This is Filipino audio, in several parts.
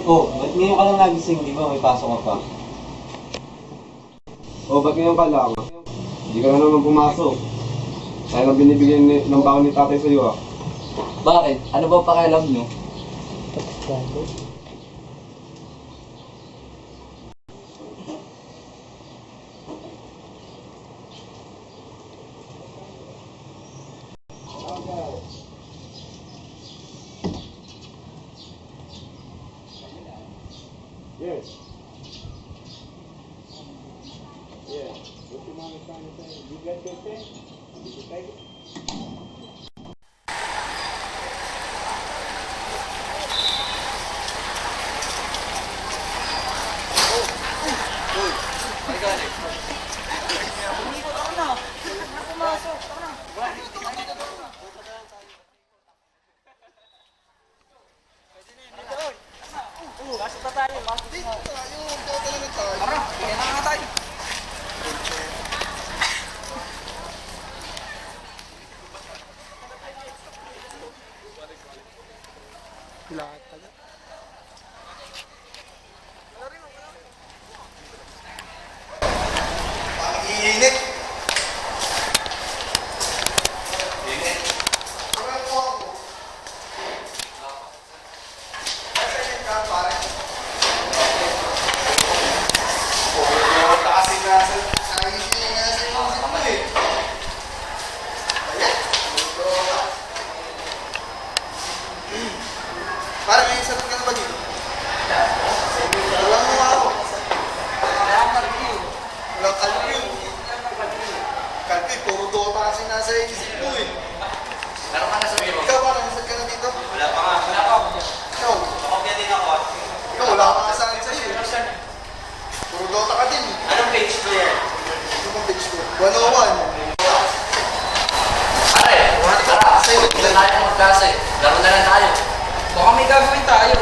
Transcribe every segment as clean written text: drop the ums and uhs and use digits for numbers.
Oh, ba't ngayon ka lang nagising, di ba? May pasok ka pa. O, ba't ngayon ka lang? Hindi ka na naman pumasok. Sayang ang binibigyan ng baon ni tatay sa'yo ah. Bakit? Ano ba pakialam nyo? Yes. Yeah. What your mom is trying to say? You got your thing? Did you take it? Init. Parang may isa ka na ba dito? Walang mga ako. Walang kalpyo. Kalpyo, puro Dota kasi nasa isip ko eh. Meron ka na sa biro? Ikaw parang isa ka na dito? Wala pa nga. Wala pa. Ikaw? Pakopya din ako. Ikaw, wala ka kasaan sa'yo. Puro Dota ka din. Anong page ko yan? Ito kong page ko. 101. Pare, tara. Huwag na tayo magkasa eh. Laro na lang tayo. Baka may gagawin tayo.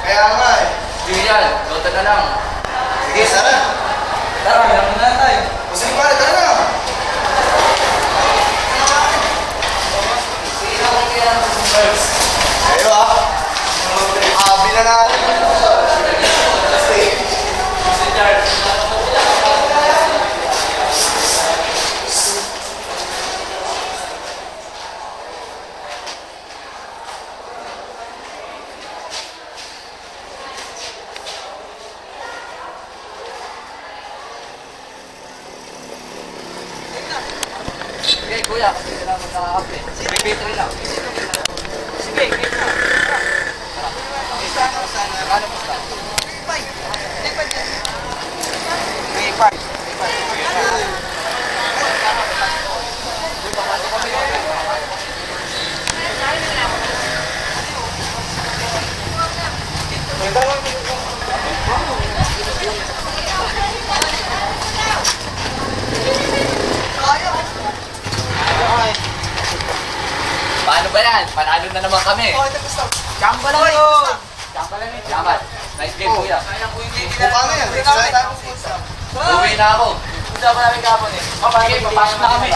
Kaya nga eh. Hindi yan. Dota na lang. Sige, sana. Tara, laro na lang tayo. O sige pare, tara na. Sige lang kayo yan. First. Ayo ah. Abi na natin. Si George. Sige, kuya. Sige lang magkakape. Sige, battery lang. Sige, game na. Tara. Kano mo sa? Paano ba yan? Panalo na naman kami. Chamba lang yun. Chamba lang yun. Chamba. Nice game, kuya. Paano yan? Sila tayo pupunta. Uwi na ako. Punta pa namin kapon eh. Sige, papasok na kami.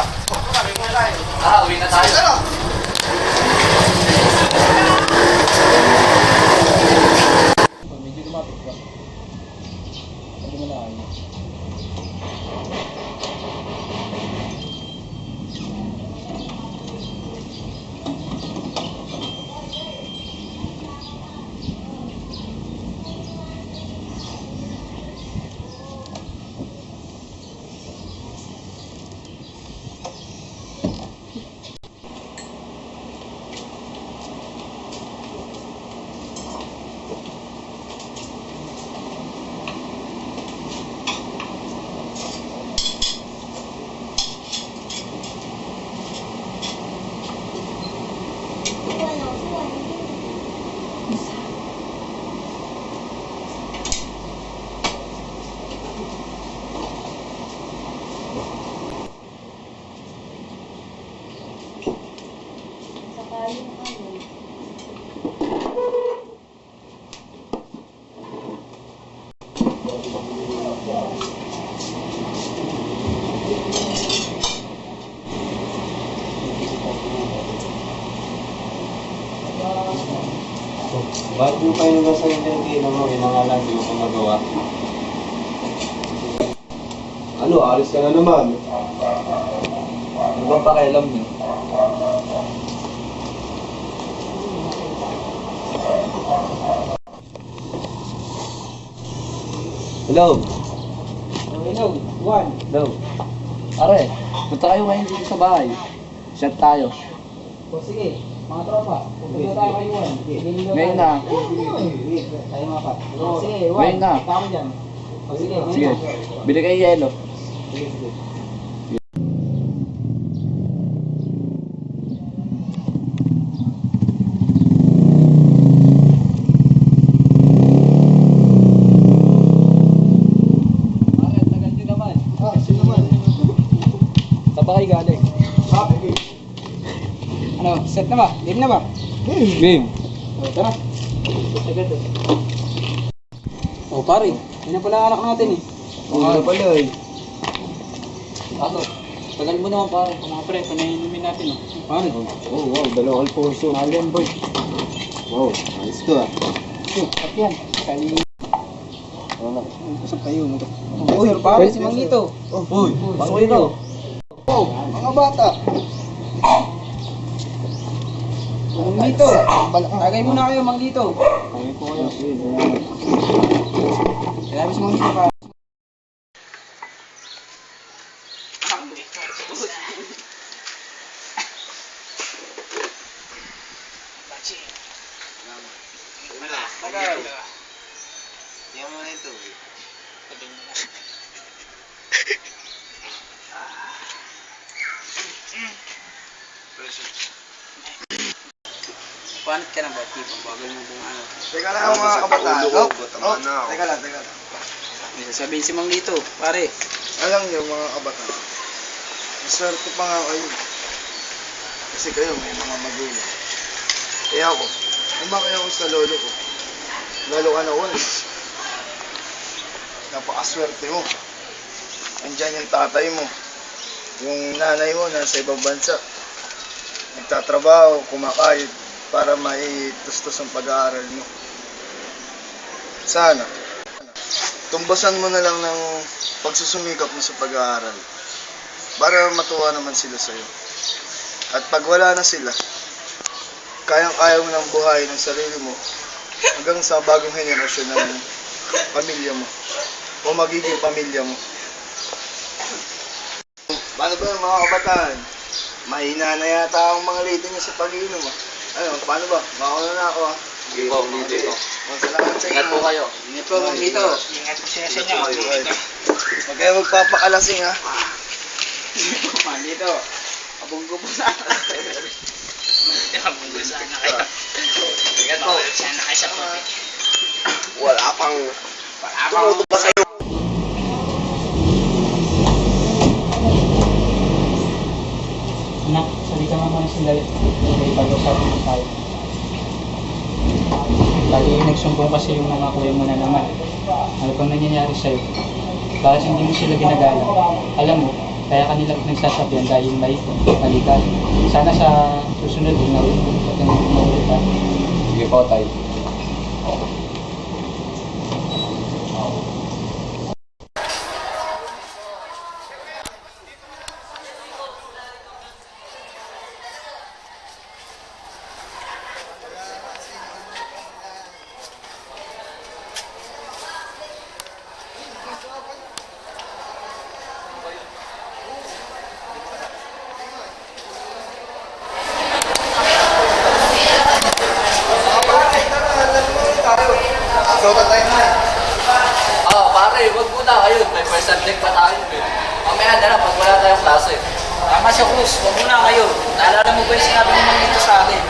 Uwi na tayo. Sige na. Medyo lumapit ka. Pwede mo na kayo. Bakit mo pa yung nasa yung pinag-iinom mo? Yun na nga lang, di mo pa magawa. Ano, alis ka na naman. Ano bang pakialam mo? Hello? Hello, Juan. Hello? Pare, punta kayo ngayon dito sa bahay. Shot tayo. O sige, mga tropa. Pupunta tayo kay Juan. Ngayon na. Tayo mga pa. Sige, Juan. Ngayon na. Punta kami dyan. O sige, ngayon Sige, na. bili kayo yelo. Sige, sige. Pare, tagal din naman. Sino naman? Saan ba kayo galing? Ano, set na ba? Game na ba? Game. O, tara. Agad eh. O pare, yun na pala ang anak natin eh. Ano pala eh? Ano? Tagal mo naman pare. Mga pre, panayinumin natin oh. Pare. Oh, wow, dalawang Alfonso. Alien boy. Wow, ayos to ah. At yan. Kaya Ano? usap kayo. Uy, pare si Mangito. Uy, pasok kayo. Oh, mga bata. Mangito. Tagay muna kayo, Mangito. Kaya ko kayo. Kaya si Mangito pa. Paano ka na ba, Tipo? Bagal mo kung ano. Teka lang mga kabataan. Teka lang. May sasabihin si Mangito, pare. Alam niyo mga kabataan, maswerte pa nga kayo. Kasi kayo may mga magulang. Eh ako, lumaki ako sa lolo ko. Lolo ka na once. Napakaswerte mo. Andyan yung tatay mo. Yung nanay mo nasa ibang bansa. Nagtatrabaho, kumakayod para maitustos ang pag-aaral mo. Sana, tumbasan mo na lang ng pagsusumikap mo sa pag-aaral para matuwa naman sila sa'yo. At pag wala na sila, kayang-kaya mo nang buhayin ang sarili mo hanggang sa bagong henerasyon ng pamilya mo o magiging pamilya mo. Paano ba yung mga kabataan? Mahina na yata ang mga rating niya sa pag-iinom ah. Ano, paano ba? Makauna na ako ah. Sige po, dito. Salamat sa Ingat po inyo. kayo. Ingat po, Mangito. Ingat po siya sa inyo. Huwag kayo magpapakalasing ha. Mangito. Abunggo po sana. Abunggo sana kayo. Ingat po. Sana kayo sa puti. Wala pang... Wala ba sa'yo? Anak, salita nga muna sila. May pag-usapan na tayo. Lagi nagsumbong kasi yung mga kuya mo na naman. Ano pang nangyayari sa'yo? Bakit hindi mo sila ginagalang? Alam mo, kaya kanila nagsasabihan dahil may mali ka. Sana sa susunod, ginawin mo at hindi mo ulit ha. Sige po, tayo. Soto tayo na. Pare, wag muna kayo. May first subject pa tayo eh. Mamaya na lang, pag wala tayong klase. Tama siya, Cruz. Huwag muna kayo. Naalala mo ba yung sinabi mo dito sa akin?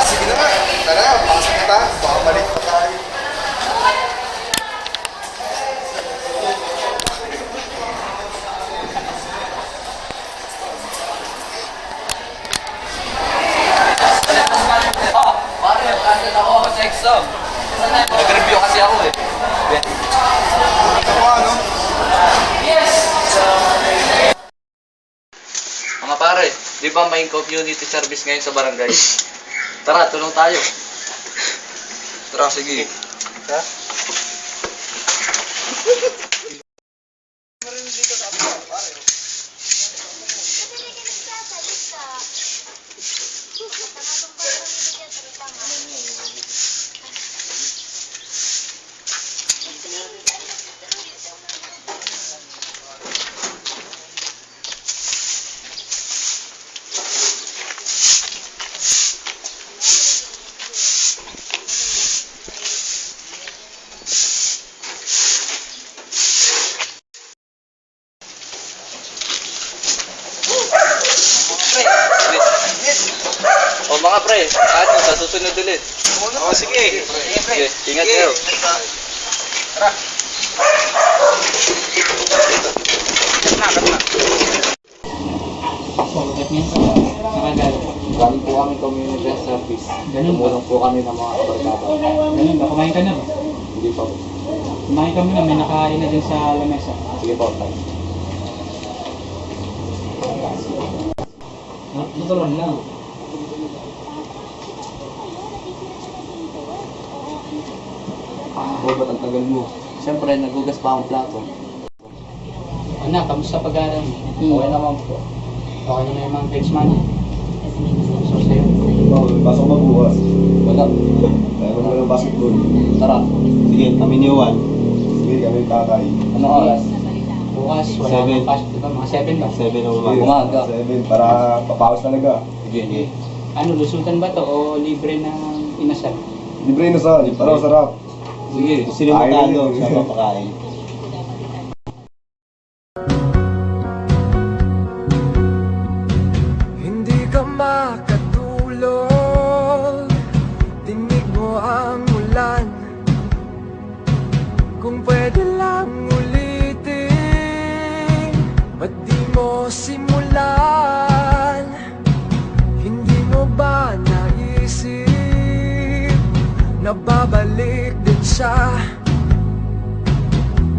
Sige na nga. Tara, pasok na tayo. Baka balik pa tayo. Pare, andun ako sa exam. Nag-review kasi ako eh. Ano ano? Mga pare, di ba may community service ngayon sa barangay? Tara, tulong tayo. Tara, sige. Ha? O mga pre, ano, sa susunod ulit. Sige. Sige, ingat kayo. Ba't niyan sa nakagalit? Galing po kami community service. Ganun ba? Tumulong po kami ng mga kabarkada. Ganun ba? Kumain ka na ba? Hindi pa po. Kumain ka muna, may nakain na dyan sa lamesa. Sige po, tayo. Ito lang lang. Oh, ba't ang tagal mo? Siyempre, nagugas pa akong plato. Anak, kamusta pag-aaral mo? Okay naman po. Okay naman yung mga grades money. So, sa'yo. Pasok ba bukas? Wala. Tayo mo ng basketball. Tara. Sige, kami ni Juan. Sige, kami yung tatay. Ano oras? Bukas, wala Seven. akong pasok, diba? Mga 7 ba? 7 o Umaga. 7, para papawas talaga. Sige. Ano, lusutan ba to o libre ng inasal? Libre na sa, para masarap. Sige. Sino matalo sa papakain? Hindi ka makatulog, dinig mo ang ulan. Kung pwede lang ulitin, ba't di mo simulan? Hindi mo ba naisip na babalik din siya?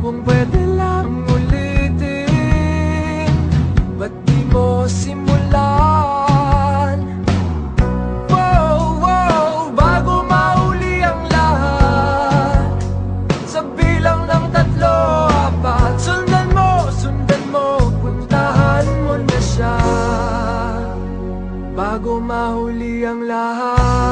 Kung pwede lang ulitin, ba't di mo simulan? Wow, wow, bago mahuli ang lahat, sa bilang ng 3, 4, sundan mo, puntahan mo na siya. Bago mahuli ang lahat.